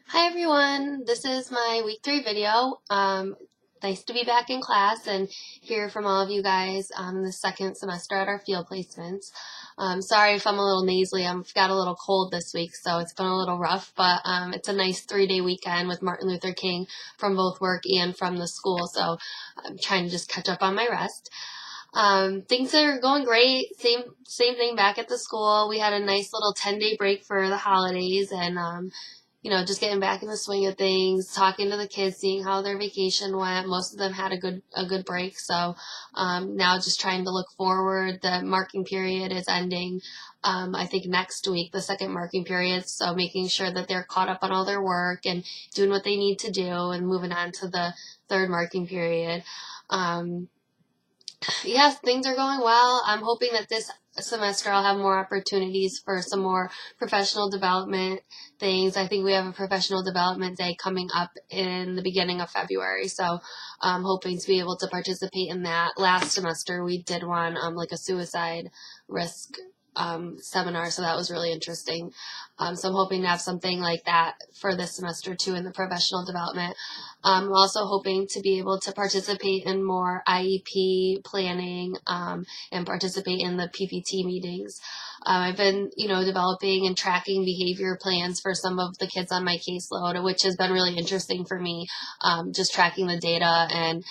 Hi everyone, this is my week 3 video. Nice to be back in class and hear from all of you guys on the second semester at our field placements. Sorry if I'm a little nasally, I've got a little cold this week, so it's been a little rough, but it's a nice 3-day weekend with Martin Luther King from both work and from the school, so I'm trying to just catch up on my rest. Things are going great. Same thing back at the school. We had a nice little 10-day break for the holidays and just getting back in the swing of things, talking to the kids, seeing how their vacation went. Most of them had a good break, so now just trying to look forward. The marking period is ending, I think next week, the second marking period, so making sure that they're caught up on all their work and doing what they need to do and moving on to the third marking period. Yes, things are going well. I'm hoping that this semester I'll have more opportunities for some more professional development things. I think we have a professional development day coming up in the beginning of February, so I'm hoping to be able to participate in that. Last semester we did one like a suicide risk seminar, so that was really interesting. So I'm hoping to have something like that for this semester too in the professional development. I'm also hoping to be able to participate in more IEP planning and participate in the PPT meetings. I've been, developing and tracking behavior plans for some of the kids on my caseload, which has been really interesting for me, just tracking the data and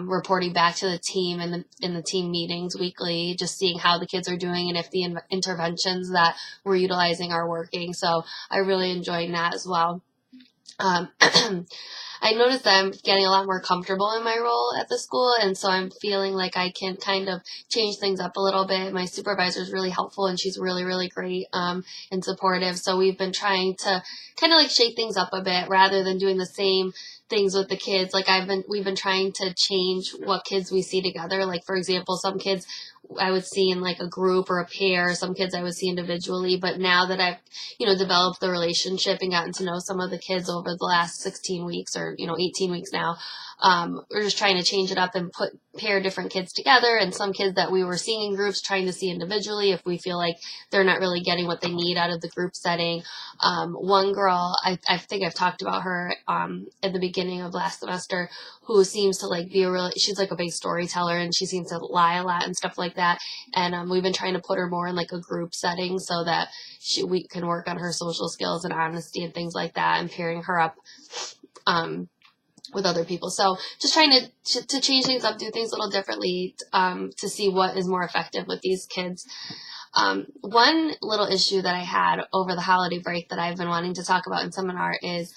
reporting back to the team in the team meetings weekly, just seeing how the kids are doing and if the interventions that we're utilizing are working. So I really enjoyed that as well. I noticed that I'm getting a lot more comfortable in my role at the school, and so I'm feeling like I can kind of change things up a little bit. My supervisor is really helpful, and she's really, really great and supportive. So we've been trying to kind of like shake things up a bit rather than doing the same things with the kids. Like we've been trying to change what kids we see together. Like, for example, some kids I would see in like a group or a pair, some kids I would see individually, but now that I've, developed the relationship and gotten to know some of the kids over the last 16 weeks or, 18 weeks now, we're just trying to change it up and pair different kids together, and some kids that we were seeing in groups trying to see individually if we feel like they're not really getting what they need out of the group setting. One girl, I think I've talked about her at the beginning of last semester, who seems to like she's like a big storyteller, and she seems to lie a lot and stuff like that. And we've been trying to put her more in like a group setting so that we can work on her social skills and honesty and things like that, and pairing her up with other people. So just trying to change things up, do things a little differently to see what is more effective with these kids. One little issue that I had over the holiday break that I've been wanting to talk about in seminar is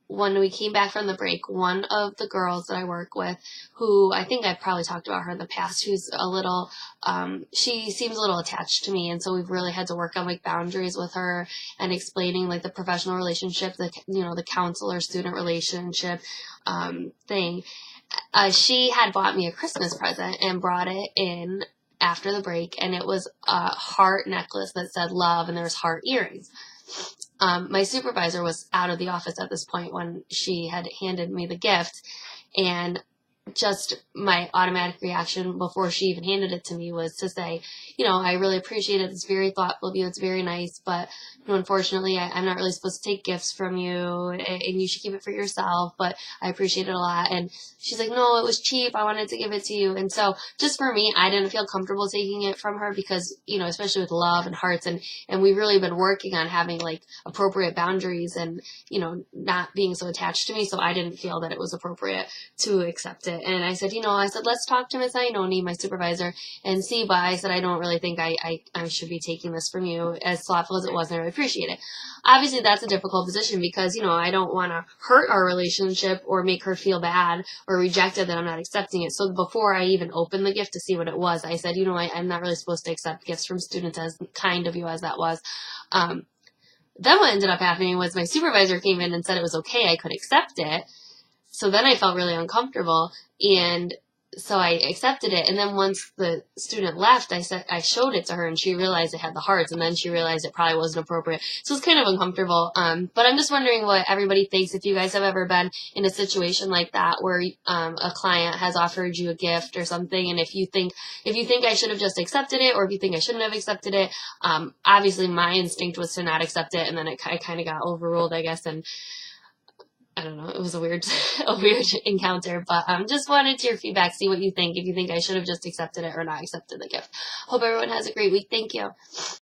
when we came back from the break, one of the girls that I work with, who I think I've probably talked about her in the past, who's a little, she seems a little attached to me, and so we've really had to work on like boundaries with her and explaining like the professional relationship, the counselor-student relationship thing. She had bought me a Christmas present and brought it in after the break, and it was a heart necklace that said love, and there was heart earrings. My supervisor was out of the office at this point when she had handed me the gift, and just my automatic reaction before she even handed it to me was to say, I really appreciate it. It's very thoughtful of you. It's very nice, but unfortunately, I'm not really supposed to take gifts from you, and you should keep it for yourself, but I appreciate it a lot. And she's like, no, it was cheap. I wanted to give it to you. And so just for me, I didn't feel comfortable taking it from her because, especially with love and hearts, and we've really been working on having like appropriate boundaries and, not being so attached to me. So I didn't feel that it was appropriate to accept it. And I said, let's talk to Ms. Ainoni, my supervisor, and see, but I said, I don't really think I should be taking this from you. As thoughtful as it was, and I really appreciate it. Obviously, that's a difficult position because, I don't want to hurt our relationship or make her feel bad or rejected that I'm not accepting it. So before I even opened the gift to see what it was, I said, I'm not really supposed to accept gifts from students, as kind of you as that was. Then what ended up happening was my supervisor came in and said it was okay, I could accept it. So then I felt really uncomfortable, and so I accepted it. And then once the student left, I showed it to her, and she realized it had the hearts, and then she realized it probably wasn't appropriate. So it's kind of uncomfortable. But I'm just wondering what everybody thinks, if you guys have ever been in a situation like that where a client has offered you a gift or something, and if you think I should have just accepted it, or if you think I shouldn't have accepted it. Obviously my instinct was to not accept it, and then I kind of got overruled, I guess, and I don't know. It was a weird encounter, but just wanted your feedback, see what you think. If you think I should have just accepted it or not accepted the gift. Hope everyone has a great week. Thank you.